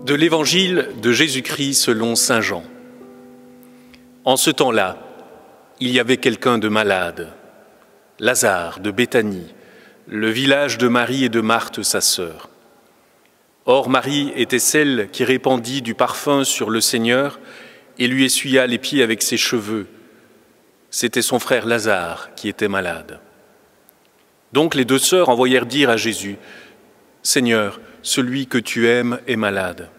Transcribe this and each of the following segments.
De l'Évangile de Jésus-Christ selon saint Jean. En ce temps-là, il y avait quelqu'un de malade, Lazare de Béthanie, le village de Marie et de Marthe sa sœur. Or Marie était celle qui répandit du parfum sur le Seigneur et lui essuya les pieds avec ses cheveux. C'était son frère Lazare qui était malade. Donc les deux sœurs envoyèrent dire à Jésus, « Seigneur, celui que tu aimes est malade. »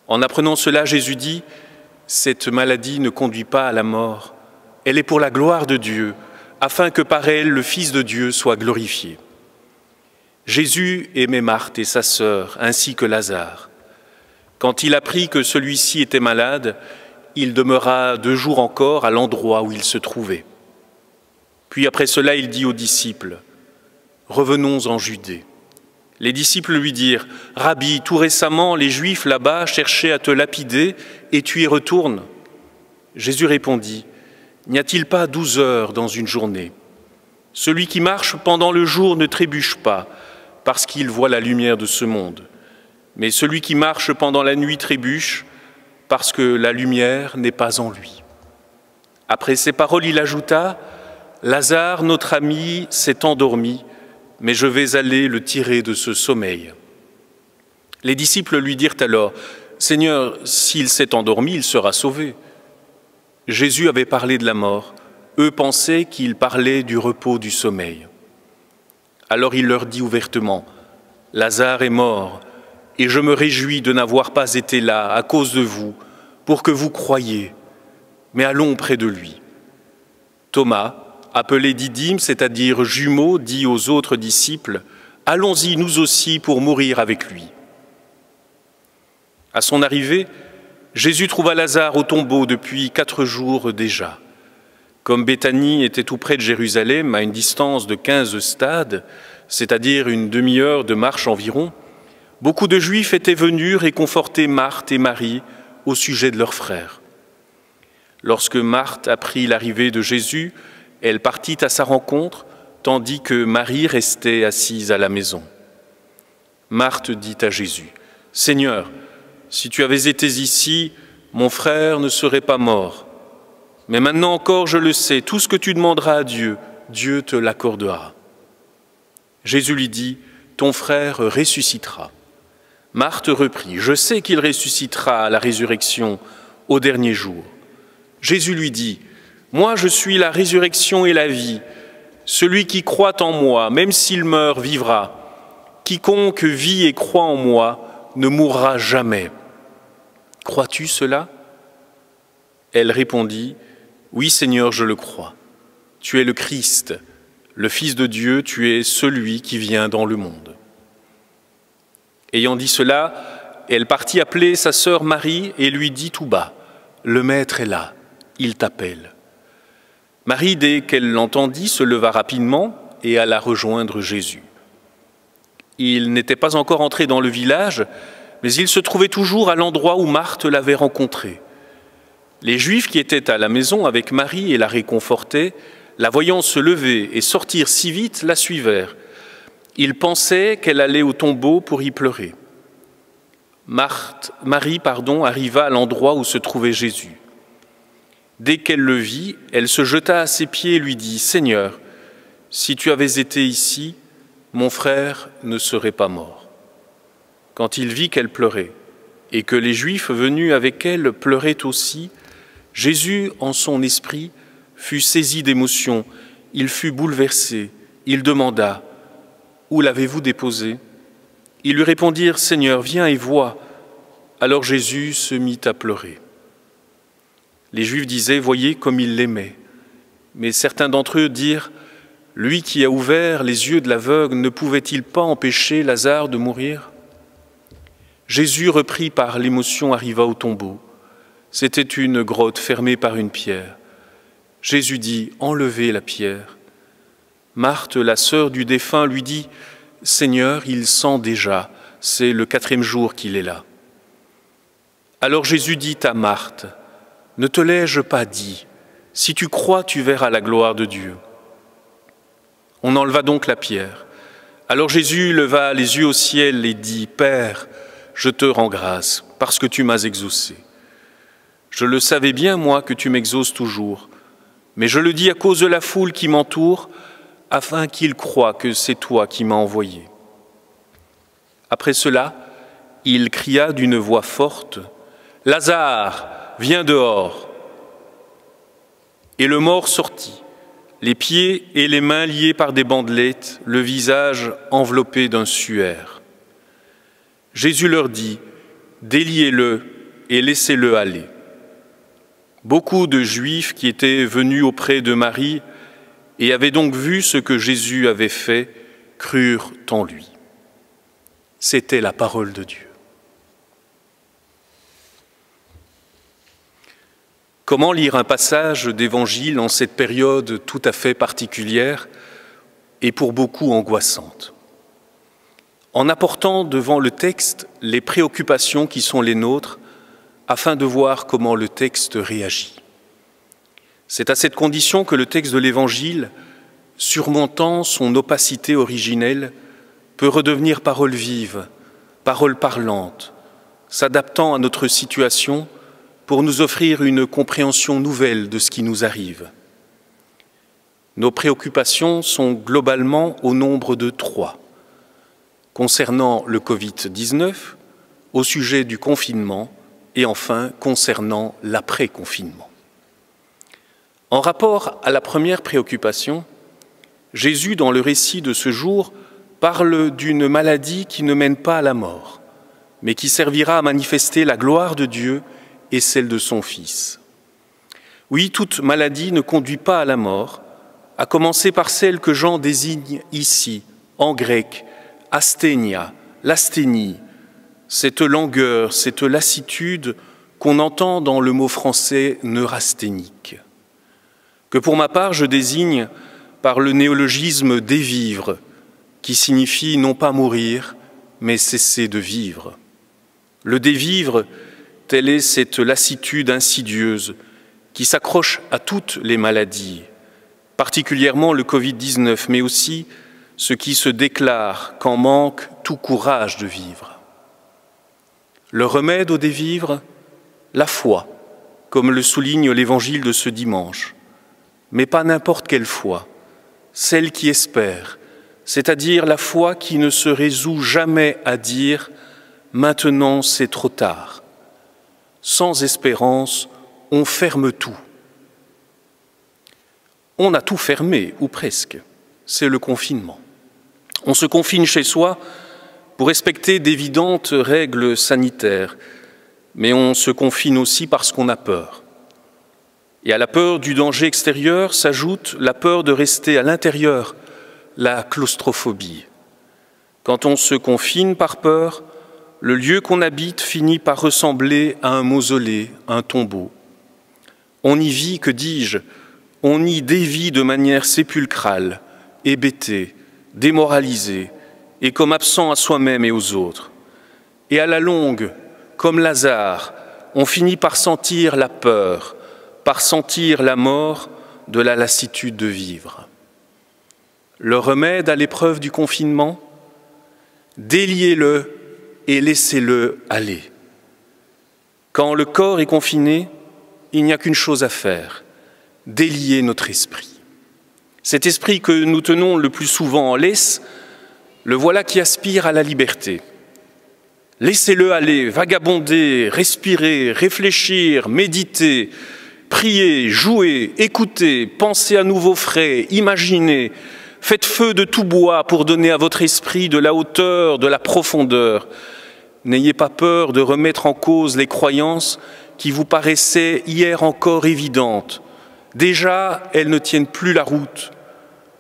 En apprenant cela, Jésus dit, « Cette maladie ne conduit pas à la mort, elle est pour la gloire de Dieu, afin que par elle le Fils de Dieu soit glorifié. » Jésus aimait Marthe et sa sœur, ainsi que Lazare. Quand il apprit que celui-ci était malade, il demeura 2 jours encore à l'endroit où il se trouvait. Puis après cela, il dit aux disciples, « Revenons en Judée. » Les disciples lui dirent, « Rabbi, tout récemment, les Juifs là-bas cherchaient à te lapider et tu y retournes. » Jésus répondit, « N'y a-t-il pas 12 heures dans une journée? Celui qui marche pendant le jour ne trébuche pas, parce qu'il voit la lumière de ce monde. Mais celui qui marche pendant la nuit trébuche, parce que la lumière n'est pas en lui. » Après ces paroles, il ajouta, « Lazare, notre ami, s'est endormi, mais je vais aller le tirer de ce sommeil. » Les disciples lui dirent alors, « Seigneur, s'il s'est endormi, il sera sauvé. » Jésus avait parlé de la mort. Eux pensaient qu'il parlait du repos du sommeil. Alors il leur dit ouvertement, « Lazare est mort, et je me réjouis de n'avoir pas été là à cause de vous, pour que vous croyiez. Mais allons près de lui. » Thomas, appelé Didyme, c'est-à-dire jumeau, dit aux autres disciples, « Allons-y nous aussi pour mourir avec lui. » À son arrivée, Jésus trouva Lazare au tombeau depuis 4 jours déjà. Comme Béthanie était tout près de Jérusalem, à une distance de 15 stades, c'est-à-dire une demi-heure de marche environ, beaucoup de Juifs étaient venus réconforter Marthe et Marie au sujet de leur frère. Lorsque Marthe apprit l'arrivée de Jésus, elle partit à sa rencontre, tandis que Marie restait assise à la maison. Marthe dit à Jésus, « Seigneur, si tu avais été ici, mon frère ne serait pas mort. Mais maintenant encore, je le sais, tout ce que tu demanderas à Dieu, Dieu te l'accordera. » Jésus lui dit, « Ton frère ressuscitera. » Marthe reprit, « Je sais qu'il ressuscitera à la résurrection au dernier jour. » Jésus lui dit, « Moi je suis la résurrection et la vie. Celui qui croit en moi, même s'il meurt, vivra. Quiconque vit et croit en moi ne mourra jamais. Crois-tu cela ?» Elle répondit, « Oui Seigneur, je le crois. Tu es le Christ, le Fils de Dieu, tu es celui qui vient dans le monde. » Ayant dit cela, elle partit appeler sa sœur Marie et lui dit tout bas, « Le Maître est là, il t'appelle. » Marie, dès qu'elle l'entendit, se leva rapidement et alla rejoindre Jésus. Il n'était pas encore entré dans le village, mais il se trouvait toujours à l'endroit où Marthe l'avait rencontré. Les Juifs qui étaient à la maison avec Marie et la réconfortaient, la voyant se lever et sortir si vite, la suivèrent. Ils pensaient qu'elle allait au tombeau pour y pleurer. Marie arriva à l'endroit où se trouvait Jésus. Dès qu'elle le vit, elle se jeta à ses pieds et lui dit, « Seigneur, si tu avais été ici, mon frère ne serait pas mort. » Quand il vit qu'elle pleurait et que les Juifs venus avec elle pleuraient aussi, Jésus, en son esprit, fut saisi d'émotion, il fut bouleversé, il demanda, « Où l'avez-vous déposé ?» Ils lui répondirent, « Seigneur, viens et vois. » Alors Jésus se mit à pleurer. Les Juifs disaient, « Voyez comme il l'aimait. » Mais certains d'entre eux dirent, « Lui qui a ouvert les yeux de l'aveugle, ne pouvait-il pas empêcher Lazare de mourir ?» Jésus, repris par l'émotion, arriva au tombeau. C'était une grotte fermée par une pierre. Jésus dit, « Enlevez la pierre. » Marthe, la sœur du défunt, lui dit, « Seigneur, il sent déjà, c'est le 4e jour qu'il est là. » Alors Jésus dit à Marthe, « Ne te l'ai-je pas dit? Si tu crois, tu verras la gloire de Dieu. » On enleva donc la pierre. Alors Jésus leva les yeux au ciel et dit, « Père, je te rends grâce, parce que tu m'as exaucé. Je le savais bien, moi, que tu m'exauces toujours, mais je le dis à cause de la foule qui m'entoure, afin qu'ils croient que c'est toi qui m'as envoyé. » Après cela, il cria d'une voix forte, « Lazare, viens dehors !» Et le mort sortit, les pieds et les mains liés par des bandelettes, le visage enveloppé d'un suaire. Jésus leur dit, « Déliez-le et laissez-le aller. » Beaucoup de Juifs qui étaient venus auprès de Marie et avaient donc vu ce que Jésus avait fait, crurent en lui. C'était la parole de Dieu. Comment lire un passage d'Évangile en cette période tout à fait particulière et pour beaucoup angoissante? En apportant devant le texte les préoccupations qui sont les nôtres, afin de voir comment le texte réagit. C'est à cette condition que le texte de l'Évangile, surmontant son opacité originelle, peut redevenir parole vive, parole parlante, s'adaptant à notre situation pour nous offrir une compréhension nouvelle de ce qui nous arrive. Nos préoccupations sont globalement au nombre de 3. Concernant le Covid-19, au sujet du confinement et enfin concernant l'après-confinement. En rapport à la première préoccupation, Jésus, dans le récit de ce jour, parle d'une maladie qui ne mène pas à la mort, mais qui servira à manifester la gloire de Dieu et celle de son Fils. Oui, toute maladie ne conduit pas à la mort, à commencer par celle que Jean désigne ici, en grec, asthénia, l'asthénie, cette langueur, cette lassitude qu'on entend dans le mot français neurasthénique, que pour ma part je désigne par le néologisme dévivre, qui signifie non pas mourir, mais cesser de vivre. Le dévivre, telle est cette lassitude insidieuse qui s'accroche à toutes les maladies, particulièrement le Covid-19, mais aussi ce qui se déclare quand manque tout courage de vivre. Le remède au dévivre, la foi, comme le souligne l'Évangile de ce dimanche, mais pas n'importe quelle foi, celle qui espère, c'est-à-dire la foi qui ne se résout jamais à dire « maintenant c'est trop tard ». Sans espérance, on ferme tout. On a tout fermé, ou presque. C'est le confinement. On se confine chez soi pour respecter d'évidentes règles sanitaires, mais on se confine aussi parce qu'on a peur. Et à la peur du danger extérieur s'ajoute la peur de rester à l'intérieur, la claustrophobie. Quand on se confine par peur, le lieu qu'on habite finit par ressembler à un mausolée, un tombeau. On y vit, que dis-je, on y dévie de manière sépulcrale, hébété, démoralisé et comme absent à soi-même et aux autres. Et à la longue, comme Lazare, on finit par sentir la peur, par sentir la mort de la lassitude de vivre. Le remède à l'épreuve du confinement, déliez-le et laissez-le aller. Quand le corps est confiné, il n'y a qu'une chose à faire, délier notre esprit. Cet esprit que nous tenons le plus souvent en laisse, le voilà qui aspire à la liberté. Laissez-le aller, vagabonder, respirer, réfléchir, méditer, prier, jouer, écouter, penser à nouveau frais, imaginer. Faites feu de tout bois pour donner à votre esprit de la hauteur, de la profondeur. N'ayez pas peur de remettre en cause les croyances qui vous paraissaient hier encore évidentes. Déjà, elles ne tiennent plus la route.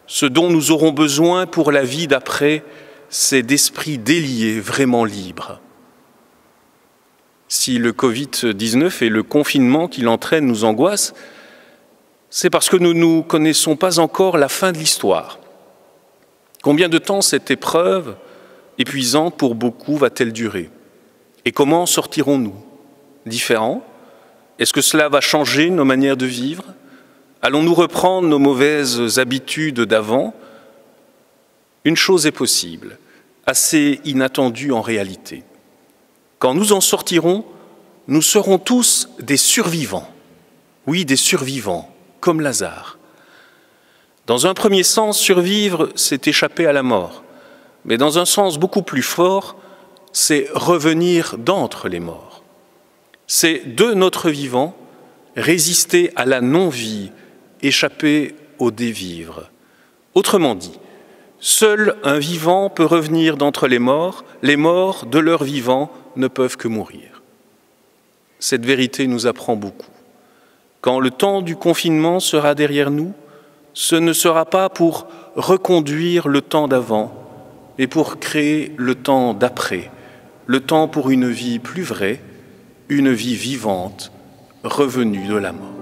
Ce dont nous aurons besoin pour la vie d'après, c'est d'esprits déliés, vraiment libres. Si le Covid-19 et le confinement qu'il entraîne nous angoissent, c'est parce que nous ne connaissons pas encore la fin de l'histoire. Combien de temps cette épreuve, épuisante pour beaucoup, va-t-elle durer? Et comment sortirons-nous? Différents? Est-ce que cela va changer nos manières de vivre? Allons-nous reprendre nos mauvaises habitudes d'avant? Une chose est possible, assez inattendue en réalité. Quand nous en sortirons, nous serons tous des survivants. Oui, des survivants, comme Lazare. Dans un premier sens, survivre, c'est échapper à la mort. Mais dans un sens beaucoup plus fort, c'est revenir d'entre les morts. C'est de notre vivant résister à la non-vie, échapper au dévivre. Autrement dit, seul un vivant peut revenir d'entre les morts de leur vivant ne peuvent que mourir. Cette vérité nous apprend beaucoup. Quand le temps du confinement sera derrière nous, ce ne sera pas pour reconduire le temps d'avant, mais pour créer le temps d'après, le temps pour une vie plus vraie, une vie vivante, revenue de la mort.